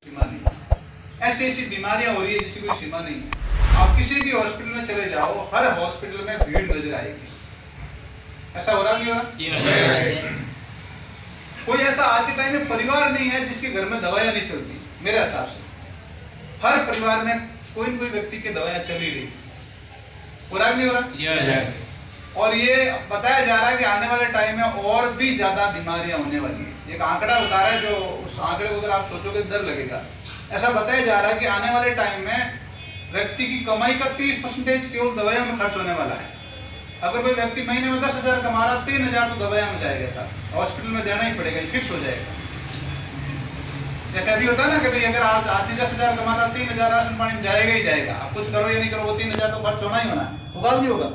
सीमा नहीं। ऐसी ऐसी बीमारियां हो रही है जिसकी कोई सीमा नहीं। आप किसी भी हॉस्पिटल में चले जाओ, हर हॉस्पिटल में भीड़ नजर आएगी। ऐसा हो रहा नहीं हो रहा? कोई ऐसा आज के टाइम में परिवार नहीं है जिसके घर में दवाइयां नहीं चलती। मेरे हिसाब से हर परिवार में कोई न कोई व्यक्ति की दवाइयां चल ही रही। हो रहा नहीं हो रहा? और ये बताया जा रहा है कि आने वाले टाइम में और भी ज्यादा बीमारियां होने वाली है। एक आंकड़ा बता रहा है, जो उस आंकड़े को अगर आप सोचोगे डर लगेगा। ऐसा बताया जा रहा है कि आने वाले टाइम में व्यक्ति की कमाई का 30% केवल दवाइयों में खर्च होने वाला है। अगर कोई व्यक्ति महीने में 10,000 कमा रहा, 3,000 तो दवाइयां में जाएगा, साहब हॉस्पिटल में देना ही पड़ेगा, फिक्स हो जाएगा। जैसे अभी होता है ना कि भाई अगर आप आदमी 10,000 कमाता, 3,000 राशन पानी में जाएगा ही जाएगा। आप कुछ करो या नहीं करो, वो 3,000 तो खर्च होना ही होना है, होगा नहीं होगा?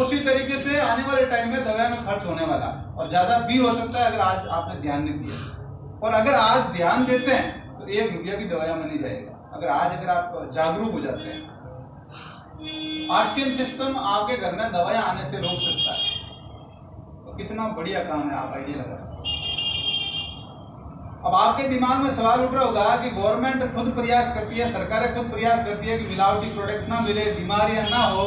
उसी तरीके से आने वाले टाइम में दवाई में खर्च होने वाला, और ज्यादा भी हो सकता है अगर आज आपने ध्यान नहीं दिया। और अगर आज ध्यान देते हैं तो 1 रुपया भी दवाइयों में नहीं जाएगा। अगर आप जागरूक हो जाते हैं, आरसीएम सिस्टम आपके घर में दवाइयां आने से रोक सकता है, तो कितना बढ़िया काम है, आप आइडिया लगा सकते हैं। अब आपके दिमाग में सवाल उठ रहा होगा कि गवर्नमेंट खुद प्रयास करती है, सरकारें खुद प्रयास करती है कि मिलावटी प्रोडक्ट ना मिले, बीमारियां ना हो,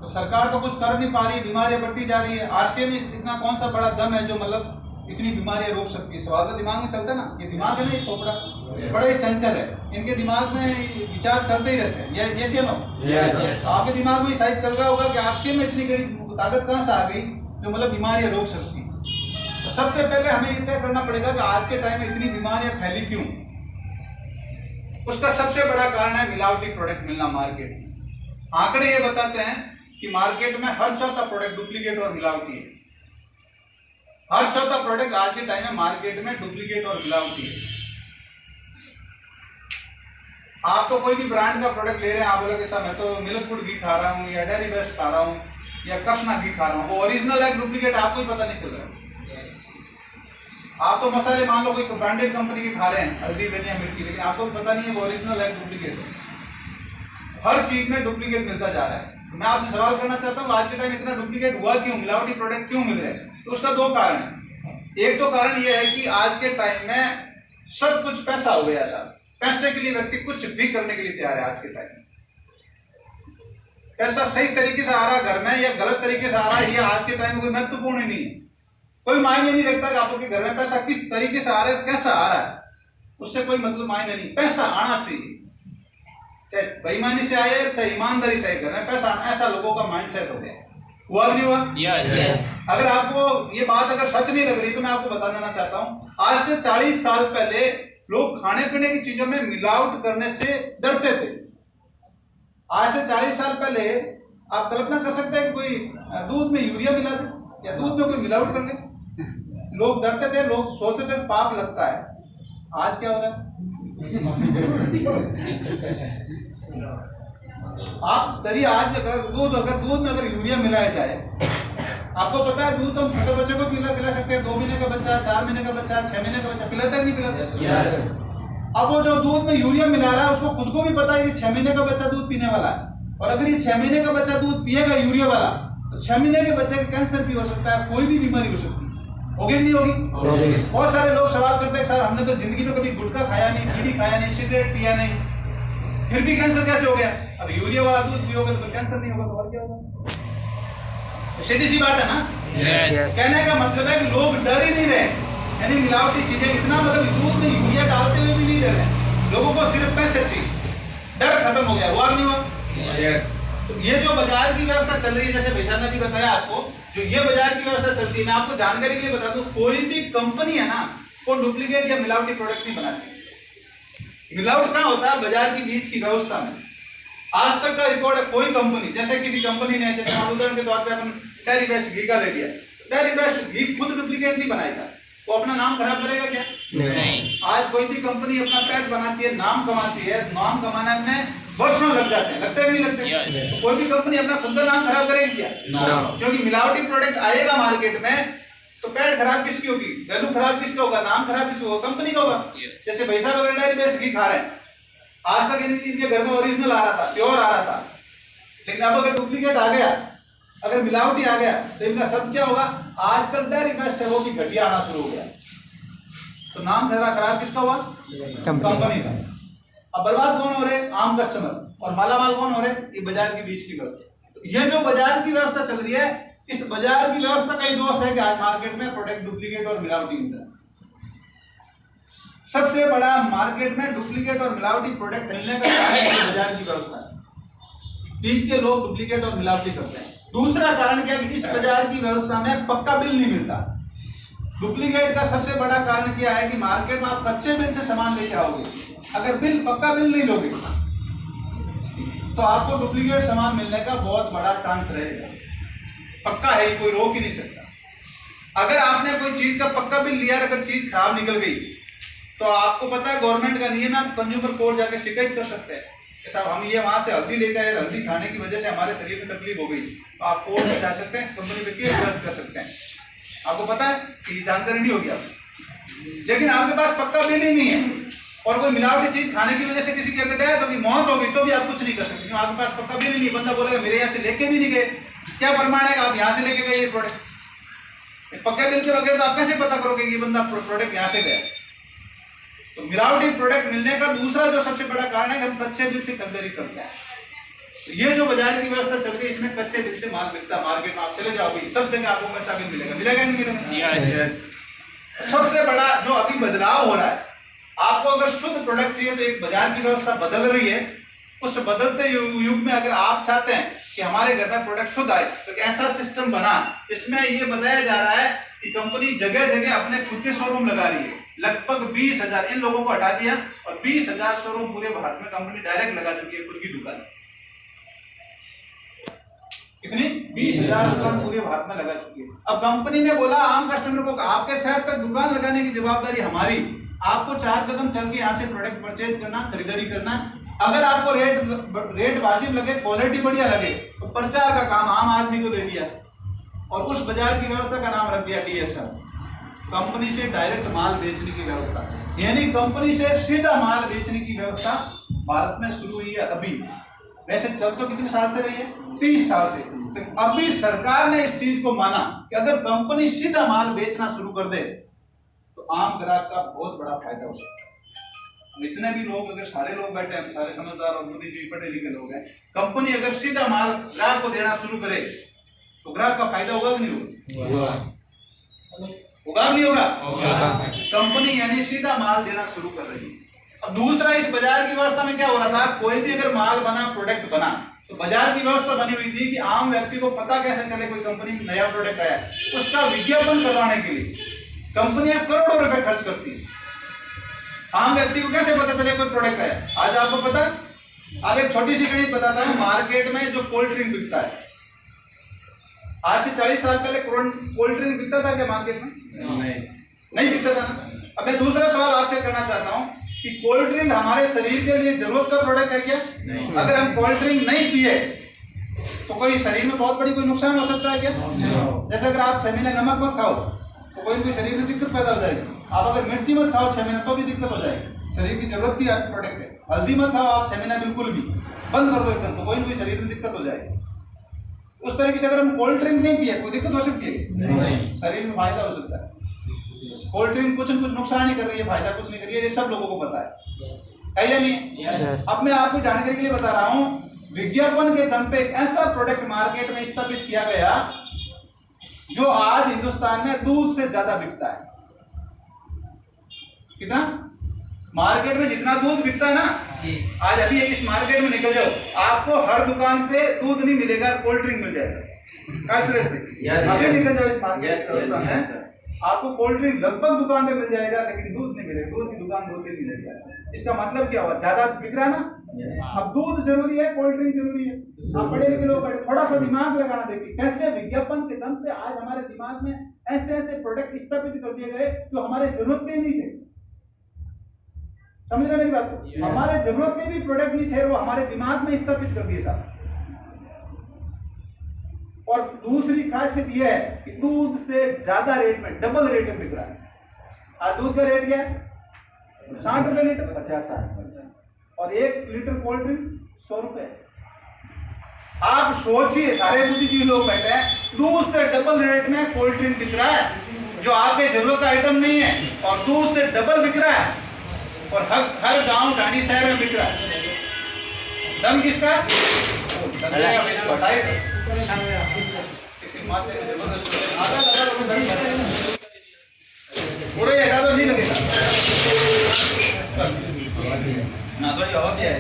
तो सरकार तो कुछ कर नहीं पा रही, बीमारियां बढ़ती जा रही है। आरसीएम में इतना कौन सा बड़ा दम है जो मतलब इतनी बीमारियां रोक सकती है? सवाल तो दिमाग में चलता है ना। ये दिमाग है ना, ये खोपड़ा बड़े चंचल है, इनके दिमाग में विचार चलते ही रहते हैं। ये सी नो, आपके दिमाग में शायद चल रहा होगा कि आरसीएम में इतनी ताकत कहां से आ गई जो मतलब बीमारियां रोक सकती है। तो सबसे पहले हमें ये तय करना पड़ेगा कि आज के टाइम में इतनी बीमारियां फैली क्यों। उसका सबसे बड़ा कारण है मिलावटी प्रोडक्ट मिलना मार्केट में। आंकड़े ये बताते हैं कि मार्केट में हर चौथा प्रोडक्ट डुप्लीकेट और मिलावटी है। हर चौथा प्रोडक्ट आज के टाइम में मार्केट में डुप्लीकेट और मिलावटी है। आप तो कोई भी ब्रांड का प्रोडक्ट ले रहे हैं, आप बोले कि सर मैं तो मिल्क फूड घी खा रहा हूँ, या डेयरी बेस्ट खा रहा हूँ, या कृष्णा घी खा रहा हूँ, वो ओरिजिनल है डुप्लीकेट आपको ही पता नहीं चल रहा है। आप तो मसाले मान लो कोई ब्रांडेड कंपनी के खा रहे हैं, हल्दी धनिया मिर्ची, लेकिन आपको पता नहीं है वो ओरिजिनल है डुप्लीकेट है। हर चीज में डुप्लीकेट मिलता जा रहा है। मैं आपसे सवाल करना चाहता हूँ, आज के टाइम इतना डुप्लीकेट हुआ क्यों, मिलावटी प्रोडक्ट क्यों मिल रहे हैं? तो उसका 2 कारण है। एक तो कारण यह है कि आज के टाइम में सब कुछ पैसा हो गया साहब। पैसे के लिए व्यक्ति कुछ भी करने के लिए तैयार है। आज के टाइम में पैसा सही तरीके से आ रहा है घर में या गलत तरीके से आ रहा है, ये आज के टाइम में कोई महत्वपूर्ण ही नहीं है। कोई मायने नहीं रखता कि आपके घर में पैसा किस तरीके से आ रहा है, कैसा आ रहा है, उससे कोई मतलब मायने नहीं। पैसा आना चाहिए, चाहे बेईमानी से आए चाहे ईमानदारी से। घर में पैसा, ऐसा लोगों का माइंडसेट हो गया। हुआ नहीं हुआ? yes. अगर आपको ये बात अगर सच नहीं लग रही तो मैं आपको बता देना चाहता हूँ, आज से 40 साल पहले लोग खाने पीने की चीजों में मिलावट करने से डरते थे। आज से 40 साल पहले आप कल्पना कर सकते हैं कि कोई दूध में यूरिया मिला दे या दूध में कोई मिलावट कर ले, लोग डरते थे, लोग सोचते थे पाप लगता है। आज क्या हो रहा है? आप डरिए, आज अगर दूध में अगर यूरिया मिलाया जाए, आपको पता है दूध तो हम छोटे बच्चों को पिला सकते हैं, 2 महीने का बच्चा, 4 महीने का बच्चा, 6 महीने का बच्चा, पिलाता है नहीं पिलाता? yes. अब वो जो दूध में यूरिया मिला रहा है उसको खुद को भी पता है कि 6 महीने का बच्चा दूध पीने वाला है, और अगर ये 6 महीने का बच्चा दूध पिएगा यूरिया वाला, तो 6 महीने के बच्चे का कैंसर भी हो सकता है, कोई भी बीमारी हो सकती है। होगी कि नहीं होगी? बहुत सारे लोग सवाल करते हैं सर हमने तो जिंदगी में कभी गुटखा खाया नहीं, बीड़ी खाया नहीं, सिगरेट पिया नहीं, फिर भी कैंसर कैसे हो गया? अब यूरिया वाला दूध पियोगे तो कैंसर नहीं होगा, तो और क्या होगा? तो सीधी सी बात है ना। yes. कहने का मतलब है कि लोग डर ही नहीं रहे, यानी मिलावटी चीजें इतना, मतलब दूध में यूरिया डालते हुए भी नहीं डर रहे। लोगों को सिर्फ पैसे चाहिए, डर खत्म हो गया। हुआ नहीं हुआ? yes. तो ये जो बाजार की व्यवस्था चल रही है, जैसे बेचान ने भी बताया आपको, जो ये बाजार की व्यवस्था चलती है, मैं आपको जानकारी के लिए बता दूं, कोई भी कंपनी है ना वो डुप्लीकेट या मिलावटी प्रोडक्ट नहीं बनाती। मिलावट कहाँ होता है? बाजार की बीच की व्यवस्था में। आज तक का रिकॉर्ड है, कोई कंपनी, जैसे किसी कंपनी ने, जैसे उदाहरण के तौर पे अपन डेयरी बेस्ट घी का ले लिया, डेयरी बेस्ट घी खुद डुप्लीकेट नहीं बनाएगा, वो अपना नाम खराब करेगा क्या? नहीं। आज कोई भी कंपनी अपना पैड बनाती है, नाम कमाती है, नाम कमाने में वर्षों लग जाते हैं, लगते हैं नहीं लगते? yes. कोई भी कंपनी अपना खुद का नाम खराब करेगी क्या? no. क्योंकि मिलावटी प्रोडक्ट आएगा मार्केट में तो पैड खराब किसकी होगी, वैल्यू खराब किसका होगा, नाम खराब किसका होगा? कंपनी का होगा। yes. जैसे पैसा वगैरह डेयरी बेस्ट घी खा रहे हैं, आज तक इनके घर में ओरिजिनल आ रहा था, प्योर आ रहा था, लेकिन अब अगर डुप्लीकेट आ गया, अगर मिलावटी आ गया, तो इनका शब्द क्या होगा? आजकल डेयरी बेस्ट है वो भी घटिया आना शुरू हो गया। तो नाम खराब किसका हुआ? कंपनी का। अब बर्बाद कौन हो रहे? आम कस्टमर। और मालामाल कौन हो रहे? ये बाजार के बीच की व्यवस्था। ये जो बाजार की व्यवस्था चल रही है, इस बाजार की व्यवस्था का ही दोष है कि आज मार्केट में प्रोडक्ट डुप्लीकेट और मिलावटी मिलता है। सबसे बड़ा मार्केट में डुप्लीकेट और मिलावटी प्रोडक्ट मिलने का कारण बाजार की व्यवस्था है। बीच के लोग डुप्लीकेट और मिलावटी करते हैं। दूसरा कारण क्या है कि इस बाजार की व्यवस्था में पक्का बिल नहीं मिलता। डुप्लीकेट का सबसे बड़ा कारण क्या है कि मार्केट में आप कच्चे बिल से सामान लेके आओगे, अगर पक्का बिल नहीं लोगे तो आपको डुप्लीकेट सामान मिलने का बहुत बड़ा चांस रहेगा। पक्का है, कोई रोक ही नहीं सकता। अगर आपने कोई चीज का पक्का बिल लिया, अगर चीज खराब निकल गई तो आपको पता है गवर्नमेंट का नियम है, आप कंज्यूमर कोर्ट जाके शिकायत कर सकते हैं कि साहब हम ये वहां से हल्दी लेकर आए, हल्दी खाने की वजह से हमारे शरीर में तकलीफ हो गई, तो आप कोर्ट में जा सकते हैं, कंपनी पे केस दर्ज कर सकते हैं। आपको पता है कि ये जानकारी नहीं होगी आपको, लेकिन आपके पास पक्का बिल ही नहीं है और कोई मिलावटी चीज खाने की वजह से किसी की अगर डेथ होगी, मौत होगी, तो भी आप कुछ नहीं कर सकते क्योंकि आपके पास पक्का बिल ही नहीं। बंदा बोलेगा मेरे यहाँ से लेके भी नहीं गए, क्या प्रमाण है आप यहाँ से लेके गए ये प्रोडक्ट? पक्के बिल के बगैर तो आप कैसे पता करोगे कि बंदा प्रोडक्ट यहाँ से गया? तो मिलावटी प्रोडक्ट मिलने का दूसरा जो सबसे बड़ा कारण है कि हम कच्चे बिल से खरीदारी करते हैं। तो ये जो बाजार की व्यवस्था चल रही है, इसमें कच्चे बिल से माल मिलता है। मार्केट में आप चले जाओगे, सब जगह आपको कच्चा बिल मिलेगा, मिलेगा नहीं मिलेगा? सबसे बड़ा जो अभी बदलाव हो रहा है, आपको अगर शुद्ध प्रोडक्ट चाहिए तो एक बाजार की व्यवस्था बदल रही है। उस बदलते युग में अगर आप चाहते हैं कि हमारे घर में प्रोडक्ट शुद्ध आए तो ऐसा सिस्टम बना, इसमें यह बताया जा रहा है कि कंपनी जगह जगह अपने खुद के शोरूम लगा रही है। लगभग 20,000 इन लोगों को हटा दिया और 20,000 शोरूम पूरे भारत में कंपनी डायरेक्ट लगा चुकी है, खुद की दुकान। कितनी? 20,000 दुकान पूरे भारत में लगा चुकी है। अब कंपनी ने बोला आम कस्टमर को, आपके शहर तक दुकान लगाने की जवाबदारी हमारी, आपको 4 कदम चल के यहाँ से प्रोडक्ट परचेज करना, खरीदारी करना। अगर आपको रेट वाजिब लगे, क्वालिटी बढ़िया लगे, तो प्रचार का काम आम आदमी को दे दिया और उस बाजार की व्यवस्था का नाम रख दिया DSM, कंपनी से डायरेक्ट माल बेचने की व्यवस्था। यानी कंपनी से सीधा माल बेचने की व्यवस्था भारत में शुरू हुई है अभी। वैसे चल तो कितने साल से रही है? 30 साल से। तो अभी सरकार ने इस चीज को माना कि अगर कंपनी सीधा माल बेचना शुरू कर दे तो आम ग्राहक का बहुत बड़ा फायदा हो सकता है। इतने भी लोग, अगर सारे लोग बैठे हैं, सारे समझदार और बुद्धिजीवी पढ़े लिखे लोग हैं, कंपनी अगर सीधा माल ग्राहक को देना शुरू करे तो ग्राहक का फायदा होगा कि नहीं होगा? होगा नहीं होगा? कंपनी यानी सीधा माल देना शुरू कर रही है। अब दूसरा, इस बाजार की व्यवस्था में क्या हो रहा था, कोई भी अगर माल बना, प्रोडक्ट बना, तो बाजार की व्यवस्था बनी हुई थी कि आम व्यक्ति को पता कैसे चले कोई कंपनी में नया प्रोडक्ट आया। उसका विज्ञापन करवाने के लिए कंपनियां करोड़ों रुपए खर्च करती है। आम व्यक्ति को कैसे पता चले कोई प्रोडक्ट है? आज आपको पता, अब एक छोटी सी गणित बताता हूं। मार्केट में जो कोल्ड ड्रिंक बिकता है, आज से 40 साल पहले कोल्ड ड्रिंक बिकता था क्या मार्केट में? नहीं बिकता था ना। अब मैं दूसरा सवाल आपसे करना चाहता हूं कि कोल्ड ड्रिंक हमारे शरीर के लिए जरूरत का प्रोडक्ट है क्या? नहीं। अगर हम कोल्ड ड्रिंक नहीं पिए तो कोई शरीर में बहुत बड़ी कोई नुकसान हो सकता है क्या? जैसे अगर आप 6 महीने नमक मत खाओ तो कोई शरीर में दिक्कत पैदा हो जाएगी। आप अगर मिर्ची मत खाओ 6 महीने तो भी दिक्कत हो जाएगी। शरीर की जरूरत की प्रोडक्ट है। हल्दी मत खाओ आप 6 महीना बिल्कुल भी, बंद कर दो एकदम, तो कोई शरीर में दिक्कत हो जाएगी। उस तरीके से अगर हम कोल्ड ड्रिंक नहीं पिए कोई दिक्कत हो सकती है? नहीं। शरीर में फायदा हो सकता है। कोल्ड ड्रिंक कुछ न कुछ नुकसान ही कर रही है, फायदा कुछ नहीं कर रही है, ये सब लोगों को पता है या नहीं? yes. अब मैं आपको जानकारी के लिए बता रहा हूं, विज्ञापन के दम पे एक ऐसा प्रोडक्ट मार्केट में स्थापित किया गया जो आज हिंदुस्तान में दूध से ज्यादा बिकता है। कितना? मार्केट में जितना दूध बिकता है ना, आज अभी इस मार्केट में निकल जाओ, आपको हर दुकान पे दूध नहीं मिलेगा, कोल्ड ड्रिंक मिल जाएगा। अभी निकल जाओ इस मार्केट में, आपको कोल्ड ड्रिंक लगभग दुकान पे मिल जाएगा, लेकिन दूध नहीं मिलेगा। दूध की दुकान बहुत ही मिल जाएगा। इसका मतलब क्या हुआ? ज्यादा बिक रहा ना। अब दूध जरूरी है, कोल्ड ड्रिंक जरूरी है। आप बड़े लिखे लोग थोड़ा सा दिमाग लगाना देखिए, कैसे विज्ञापन के दम पे आज हमारे दिमाग में ऐसे ऐसे प्रोडक्ट स्थापित कर दिए गए जो हमारे जरूरत के नहीं थे। समझ रहे मेरी बात को? हमारे जरूरत के भी प्रोडक्ट नहीं थे, वो हमारे दिमाग में स्थापित कर दिए साहब। और दूसरी खासियत यह है कि दूध से ज्यादा रेट में, डबल रेट में बिक रहा है। आज दूध का रेट क्या है? 60 रुपए लीटर, 50-60। और 1 लीटर कोल्ड ड्रिंक 100 रुपए। आप सोचिए, सारे बुद्धिजीवी लोग बैठे हैं, दूध से डबल रेट में कोल्ड ड्रिंक बिक रहा है। जो आपके जरूरत का आइटम नहीं है और दूध से डबल बिक रहा है और हर गांव ढाणी शहर में बिक रहा है। दम किसका? पूरा ही हटा दो, नहीं लगेगा ना, थोड़ी और भी है।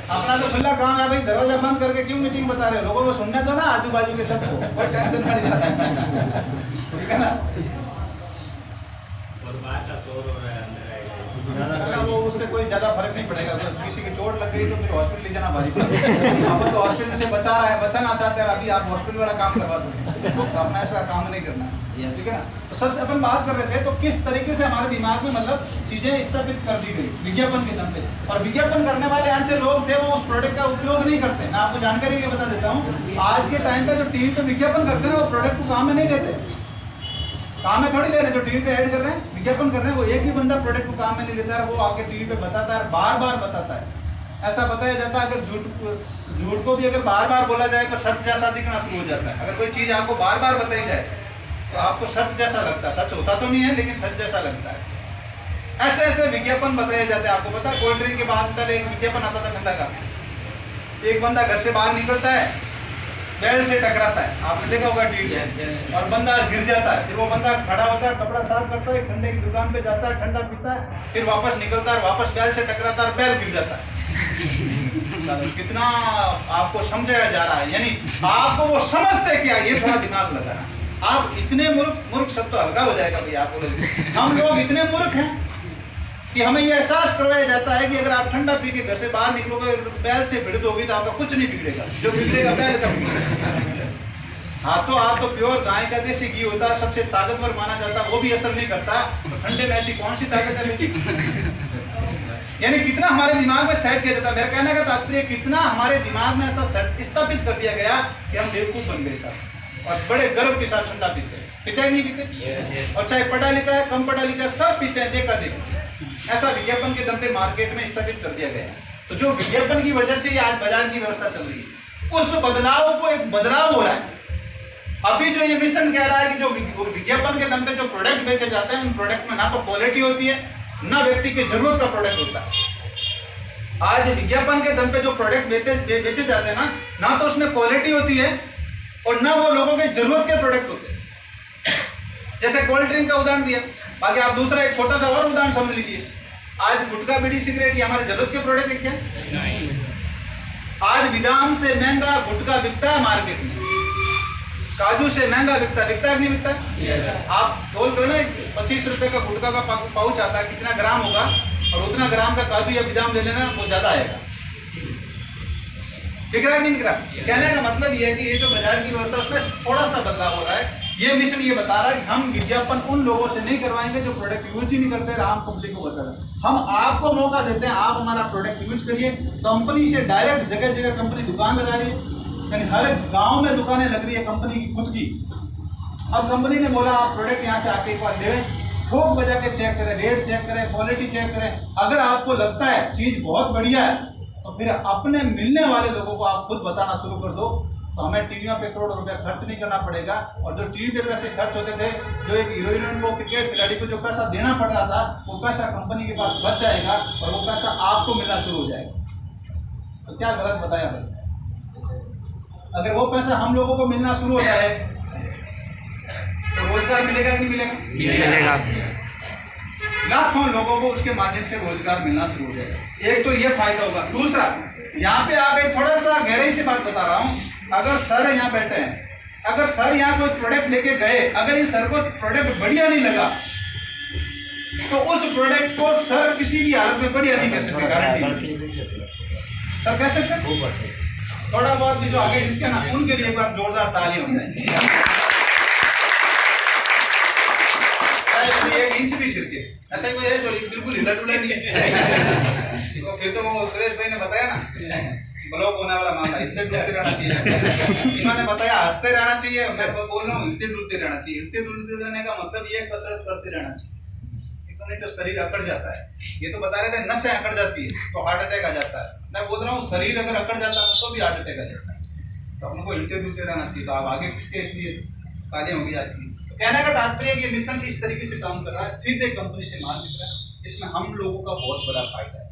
अपना तो खुला काम है भाई, दरवाजा बंद करके क्यों मीटिंग बता रहे हो? लोगों को सुनने दो ना, आजू बाजू के सबको, कोई टेंशन मत लेना, ठीक है ना? और बाहर का शोर हो रहा है, अंदर वो उससे कोई ज्यादा फर्क नहीं पड़ेगा। तो किसी की चोट लग गई तो फिर हॉस्पिटल ले जाना भारी पड़ेगा। अब तो हॉस्पिटल से बचाना चाहते हैं, अभी आप हॉस्पिटल वाला काम करवा दोगे, तो अपना ऐसा काम नहीं करना है, ठीक है ना? तो सबसे अपन बात कर रहे थे, तो किस तरीके से हमारे दिमाग में मतलब चीजें स्थापित कर दी गई विज्ञापन के दम पे। और विज्ञापन करने वाले ऐसे लोग थे, वो उस प्रोडक्ट का उपयोग नहीं करते। मैं आपको जानकारी के बता देता हूँ, आज के टाइम पे जो टीवी पे विज्ञापन करते हैं वो प्रोडक्ट को काम में नहीं लेते। काम में थोड़ी दे रहे हैं, जो टीवी पे ऐड कर रहे हैं, विज्ञापन कर रहे हैं, वो एक भी बंदा प्रोडक्ट को काम में नहीं लेता है। वो आके टीवी पे बताता है, बार बार बताता है। ऐसा बताया जाता है, अगर झूठ को भी अगर बार बार बोला जाए तो सच जैसा दिखना शुरू हो जाता है। अगर कोई चीज आपको बार बार बताई जाए तो आपको सच जैसा लगता है। सच होता तो नहीं है, लेकिन सच जैसा लगता है। ऐसे ऐसे विज्ञापन बताए जाते हैं। आपको पता है, कोल्ड ड्रिंक के बाद पहले एक विज्ञापन आता था ठंडा का। एक बंदा घर से बाहर निकलता है, बैल से टकराता है, आपने देखा होगा टीवी में, और बंदा गिर जाता है। फिर वो बंदा खड़ा होता है, कपड़ा साफ करता है, ठंडे की दुकान पे जाता है, ठंडा पीता है, फिर वापस निकलता है, वापस बैल से टकराता है और बैल गिर जाता है। कितना आपको समझाया जा रहा है, यानी आपको वो समझते क्या, ये थोड़ा दिमाग लगाना। आप इतने मूर्ख शब्द तो हल्का हो जाएगा भैया। आप बोले हम लोग इतने मूर्ख हैं कि हमें ये एहसास करवाया जाता है कि अगर आप ठंडा पी के घर से बाहर निकलोगे, बैल से भिड़ दोगे तो आपका कुछ नहीं बिगड़ेगा, जो बिगड़ेगा बैल का बिगड़ेगा। हाँ, तो आप तो प्योर गाय का देसी घी होता है, सबसे ताकतवर माना जाता है, वो भी असर नहीं करता। तो ठंडे में ऐसी कौन सी ताकत है? यानी कितना हमारे दिमाग में सेट किया जाता है। मेरा कहने का तात्पर्य कितना हमारे दिमाग में ऐसा स्थापित कर दिया गया कि हम बेवकूफ बन गए साहब, और बड़े गर्व के साथ ठंडा पीते हैं। पीते नहीं पीते? और चाहे पढ़ा लिखा है, कम पढ़ा लिखा है, सब पीते हैं, देखा देखा। ऐसा विज्ञापन के दम पे मार्केट में स्थापित कर दिया गया। तो जो विज्ञापन की वजह से आज बाजार की व्यवस्था चल रही है, उस बदलाव को एक बदलाव हो रहा है। अभी जो ये मिशन कह रहा है कि जो विज्ञापन के दम पे जो प्रोडक्ट बेचे जाते हैं, उन प्रोडक्ट में ना तो क्वालिटी होती है, ना व्यक्ति की जरूरत का प्रोडक्ट होता है। आज विज्ञापन के दम पे जो प्रोडक्ट बेचे जाते हैं ना तो उसमें क्वालिटी होती है और ना वो लोगों के जरूरत के प्रोडक्ट होते हैं। जैसे कोल्ड ड्रिंक का उदाहरण दिया, बाकी आप दूसरा एक छोटा सा और उदाहरण समझ लीजिए। आज गुटखा, बीड़ी, सिगरेट ये हमारे जरूरत के प्रोडक्ट है क्या? नहीं। आज बादाम से महंगा गुटखा बिकता है मार्केट में, काजू से महंगा बिकता है कि नहीं बिकता? yes. आप बोल दो ना, 25 रुपए का गुटखा का पाउच आता है, कितना ग्राम होगा, और उतना ग्राम का काजू या बादाम ले लेना, वो ज्यादा आएगा। बिक रहा है नहीं बिक रहा? कहने का मतलब ये है कि ये जो बाजार की व्यवस्था उसमें थोड़ा सा बदलाव हो रहा है। ये मिशन ये बता रहा है कि हम विज्ञापन उन लोगों से नहीं करवाएंगे जो प्रोडक्ट यूज ही नहीं करते, आम पब्लिक को बता रहे। हम आपको मौका देते हैं, आप हमारा प्रोडक्ट यूज करिए। कंपनी से डायरेक्ट जगह जगह कंपनी दुकान लगा रही है, यानी हर गांव में दुकानें लग रही है कंपनी की खुद की। अब कंपनी ने बोला आप प्रोडक्ट यहाँ से आके एक बार ले, ठोक बजा के चेक करें, रेट चेक करें, क्वालिटी चेक करें। अगर आपको लगता है चीज बहुत बढ़िया है तो फिर अपने मिलने वाले लोगों को आप खुद बताना शुरू कर दो, तो हमें टीवियों पे करोड़ों रुपया खर्च नहीं करना पड़ेगा। और जो टीवी पे पैसे खर्च होते थे, जो एक हीरोइन को, क्रिकेट खिलाड़ी को जो पैसा देना पड़ रहा था, वो पैसा कंपनी के पास बच जाएगा और वो पैसा आपको मिलना शुरू हो जाएगा। तो क्या गलत बताया भाई? अगर वो पैसा हम लोगों को मिलना शुरू हो जाए तो रोजगार मिलेगा कि नहीं मिलेगा? मिलेगा। लाखों लोगों को उसके माध्यम से रोजगार मिलना शुरू हो जाएगा। एक तो ये फायदा होगा। दूसरा, यहाँ पे आप एक थोड़ा सा गहराई से बात बता रहा हूँ। अगर सर यहाँ बैठे हैं, अगर सर यहाँ कोई प्रोडक्ट लेके गए, अगर इस सर को प्रोडक्ट बढ़िया नहीं लगा तो उस प्रोडक्ट को सर किसी भी हालत में बढ़िया नहीं कह सकते, गारंटी। सर कह सकते थोड़ा बहुत भी जो आगे जिसके ना, उनके लिए एक बार जोरदार ताली हो जाए। एक इंच भी सिर के ऐसा कोई है जो बिल्कुल हिला डुला नहीं है। तो फिर तो वो सुरेश भाई ने बताया ना, ब्लॉक होने वाला मामला, हिलते डुलते रहना चाहिए। इन्होंने बताया हंसते रहना चाहिए, मैं बोल रहा हूँ हिलते डुलते रहना चाहिए। हिलते डुलते रहने का मतलब ये कसरत करते रहना चाहिए, नहीं तो शरीर अकड़ जाता है। ये तो बता रहे थे नसें अकड़ जाती है तो हार्ट अटैक आ जाता है। मैं बोल रहा हूँ शरीर अगर अकड़ जाता है तो भी हार्ट अटैक आ जाता है। तो अपन को हिलते डुलते रहना चाहिए। तो आप आगे किसके इसलिए तालियां होगी आपकी। तो कहने का तात्पर्य कि मिशन इस तरीके से काम कर रहा है, सीधे कंपनी से माल मिल रहा है, इसमें हम लोगों का बहुत बड़ा फायदा है।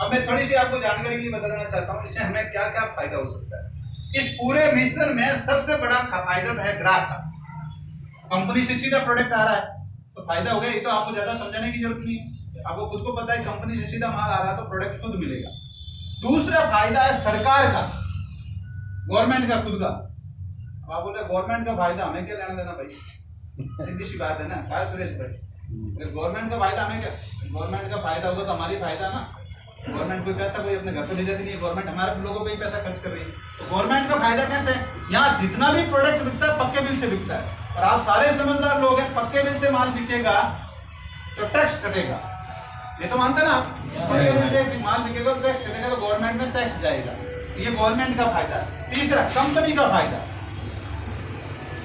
अब मैं थोड़ी सी आपको जानकारी के लिए बता देना चाहता हूँ इससे हमें क्या क्या फायदा हो सकता है। इस पूरे मिशन में सबसे बड़ा फायदा है ग्राहक का। कंपनी से सीधा प्रोडक्ट आ रहा है तो फायदा हो गया, ये तो आपको ज्यादा समझाने की जरूरत नहीं है, आपको खुद को पता है कंपनी से सीधा माल आ रहा है तो प्रोडक्ट शुद्ध मिलेगा। दूसरा फायदा है सरकार का, गवर्नमेंट का खुद का। अब आप बोले गवर्नमेंट का फायदा हमें क्या लेना देना भाई, सीधी सी बात है ना, क्या सुरेश भाई, गवर्नमेंट का फायदा हमें क्या, गवर्नमेंट का फायदा होगा तो हमारी फायदा ना। गवर्नमेंट कोई पैसा कोई अपने घर पे ले जाती नहीं है, गवर्नमेंट हमारे लोगों पे ही पैसा खर्च कर रही है। तो गवर्नमेंट का फायदा कैसे है, यहाँ जितना भी प्रोडक्ट बिकता है पक्के बिल से बिकता है, और आप सारे समझदार लोग हैं, पक्के बिल से माल बिकेगा तो टैक्स कटेगा, ये तो मानते ना आप, पक्के बिल से माल बिकेगा तो टैक्स कटेगा, तो गवर्नमेंट में टैक्स जाएगा, ये गवर्नमेंट का फायदा है। तीसरा कंपनी का फायदा।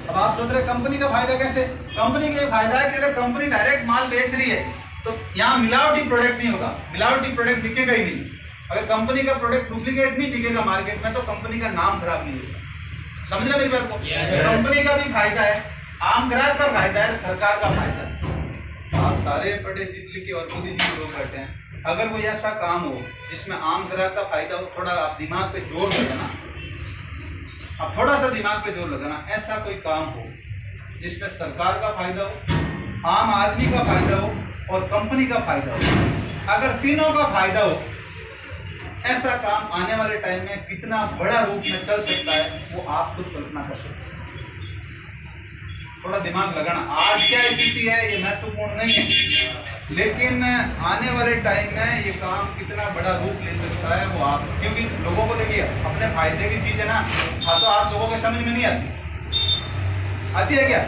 अब आप सोच रहे कंपनी का फायदा कैसे, कंपनी का ये फायदा है कि अगर कंपनी डायरेक्ट माल बेच रही है तो यहाँ मिलावटी प्रोडक्ट नहीं होगा, मिलावटी प्रोडक्ट बिकेगा ही नहीं। अगर कंपनी का प्रोडक्ट डुप्लीकेट नहीं बिकेगा मार्केट में तो कंपनी का नाम खराब नहीं होगा, समझ रहे मेरी बात को। कंपनी का भी फायदा है, आम ग्राहक का फायदा है, सरकार का फायदा है। आप सारे बड़े जिद लिखे और मोदी जी लोग बैठे हैं, अगर कोई ऐसा काम हो जिसमें आम ग्राहक का फायदा हो, थोड़ा आप दिमाग पे जोर लगाना, अब थोड़ा सा दिमाग पे जोर लगाना, ऐसा कोई काम हो जिसमें सरकार का फायदा हो, आम आदमी का फायदा हो और कंपनी का फायदा हो, अगर तीनों का फायदा हो, ऐसा काम आने वाले टाइम में कितना बड़ा रूप में चल सकता है वो आप खुद कल्पना कर सकते हैं। थोड़ा दिमाग लगाना, आज क्या स्थिति है ये महत्वपूर्ण नहीं है, लेकिन आने वाले टाइम में ये काम कितना बड़ा रूप ले सकता है वो आप, क्योंकि लोगों को देखिए अपने फायदे की चीज है ना, हाँ तो आप लोगों के समझ में नहीं आती है क्या,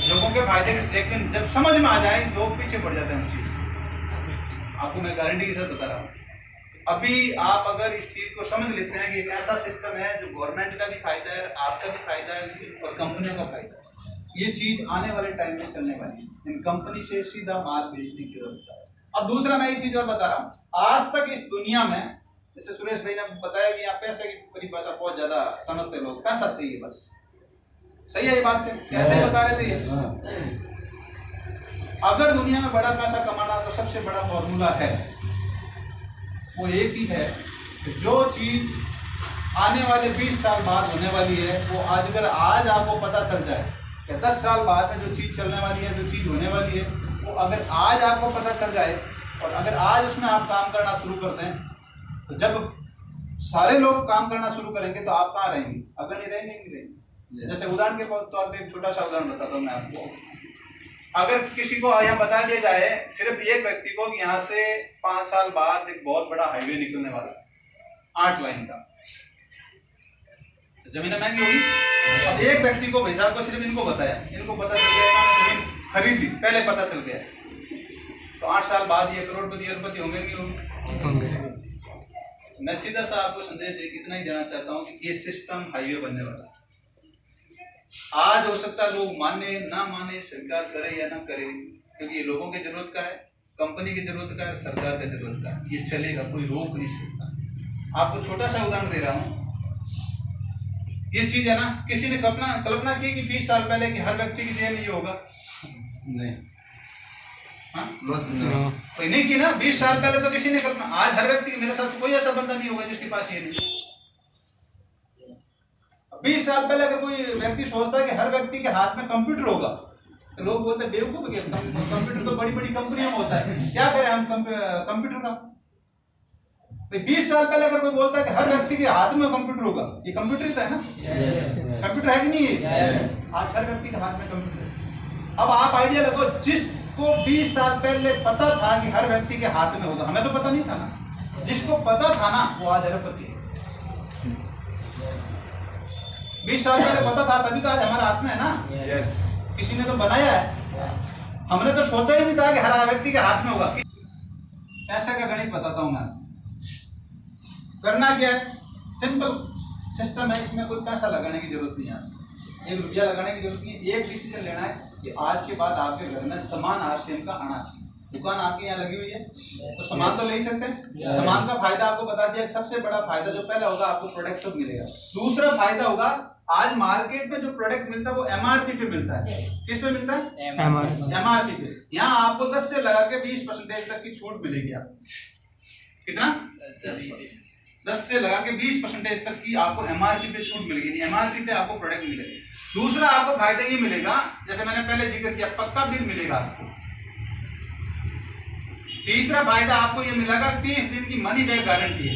लोगों के फायदे, लेकिन जब समझ में आ जाए लोग पीछे पड़ जाते हैं उस चीज। आपको मैं गारंटी के साथ बता रहा हूँ, अभी आप अगर इस चीज को समझ लेते हैं कि एक ऐसा सिस्टम है जो गवर्नमेंट का भी फायदा है, आपका भी फायदा है और कंपनियों का फायदा है, ये चीज आने वाले टाइम में चलने वाली है। इन कंपनी से सीधा माल बेचने की व्यवस्था है। अब दूसरा मैं एक चीज और बता रहा हूँ, आज तक इस दुनिया में, जैसे सुरेश भाई ने बताया कि यहाँ पैसे की परिभाषा बहुत ज्यादा समझते लोग, पैसा चाहिए बस, सही है ये बात, कैसे बता रहे थे ये। अगर दुनिया में बड़ा पैसा कमाना तो सबसे बड़ा फॉर्मूला है, वो एक ही है, जो चीज आने वाले 20 साल बाद होने वाली है वो आज, अगर आज आपको पता चल जाए कि 10 साल बाद में जो चीज चलने वाली है, जो चीज होने वाली है, वो अगर आज आपको पता चल जाए और अगर आज उसमें आप काम करना शुरू कर दें, तो जब सारे लोग काम करना शुरू करेंगे तो आप कहाँ रहेंगे, अगर नहीं रहेंगे नहीं रहेंगे। जैसे उदाहरण के तौर पे एक छोटा सा उदाहरण बताता हूँ मैं आपको, अगर किसी को यहाँ बता दिया जाए सिर्फ एक व्यक्ति को कि यहाँ से 5 साल बाद एक बहुत बड़ा हाईवे निकलने वाला है 8 लाइन का, जमीन महंगी होगी। अब एक व्यक्ति को, भाई साहब को सिर्फ इनको बताया, इनको पता चल गया, जमीन खरीद ली, पहले पता चल गया, तो 8 साल बाद ये करोड़पति अरबपति होंगे नहीं होंगे। मैं सीधा सा आपको संदेश एक इतना ही देना चाहता हूँ कि ये सिस्टम हाईवे बनने वाला है। आज हो सकता है लोग माने ना माने, सरकार करे या ना करे, क्योंकि ये लोगों की जरूरत का है, कंपनी की जरूरत का है, सरकार की जरूरत का है, ये चलेगा, कोई रोक नहीं सकता। आपको छोटा सा उदाहरण दे रहा हूँ, ये चीज है ना, किसी ने कल्पना की कि 20 साल पहले कि हर व्यक्ति की जेब में ये होगा, नहीं, हाँ कोई नहीं की ना, 20 साल पहले तो किसी ने कल्पना, आज हर व्यक्ति, मेरे साथ कोई ऐसा बंदा नहीं होगा जिसके पास ये नहीं। 20 साल पहले अगर कोई व्यक्ति सोचता है कि हर व्यक्ति के हाथ में कंप्यूटर होगा तो लोग बोलते हैं बेवकूफ, कंप्यूटर तो बड़ी बड़ी कंपनियों में होता है, क्या करें हम कंप्यूटर का। 20 साल पहले अगर कोई बोलता है कि हर व्यक्ति के हाथ में कंप्यूटर होगा, ये कंप्यूटर ही है ना, कंप्यूटर है कि नहीं है, आज हर व्यक्ति के हाथ में कंप्यूटर है। अब आप आइडिया लगो, जिसको 20 साल पहले पता था कि हर व्यक्ति के हाथ में होगा, हमें तो पता नहीं था ना, जिसको पता था ना वो आज अरबपति है। 20 साल पहले पता था तभी तो आज हमारे हाथ में है ना, किसी ने तो बनाया है, हमने तो सोचा ही नहीं था कि हर व्यक्ति के हाथ में होगा। पैसे का गणित बताता हूं मैं, करना क्या है, सिंपल सिस्टम है, इसमें कोई पैसा लगाने की जरूरत नहीं है, 1 रुपया लगाने की जरूरत नहीं है। एक डिसीजन लेना है कि आज के बाद आपके घर में सामान RCM का आना चाहिए। दुकान आपके यहाँ लगी हुई है तो सामान तो ले ही सकते हैं, सामान का फायदा आपको बता दिया, सबसे बड़ा फायदा जो पहला होगा आपको प्रोडक्ट शुद्ध मिलेगा, दूसरा फायदा होगा आज मार्केट में जो प्रोडक्ट मिलता है वो एमआरपी पे मिलता है। किस पे मिलता है? एमआरपी पे। यहाँ आपको 10 से लगा के 20% तक की छूट मिलेगी आपको। कितना? 10 से लगा के 20% तक की आपको एमआरपी पे छूट मिलेगी। एमआरपी पे आपको प्रोडक्ट मिलेगा। दूसरा आपको फायदा ये मिलेगा, जैसे मैंने पहले जिक्र किया, पक्का बिल मिलेगा आपको। तीसरा फायदा आपको ये मिलेगा 30 दिन की मनी बैक गारंटी है।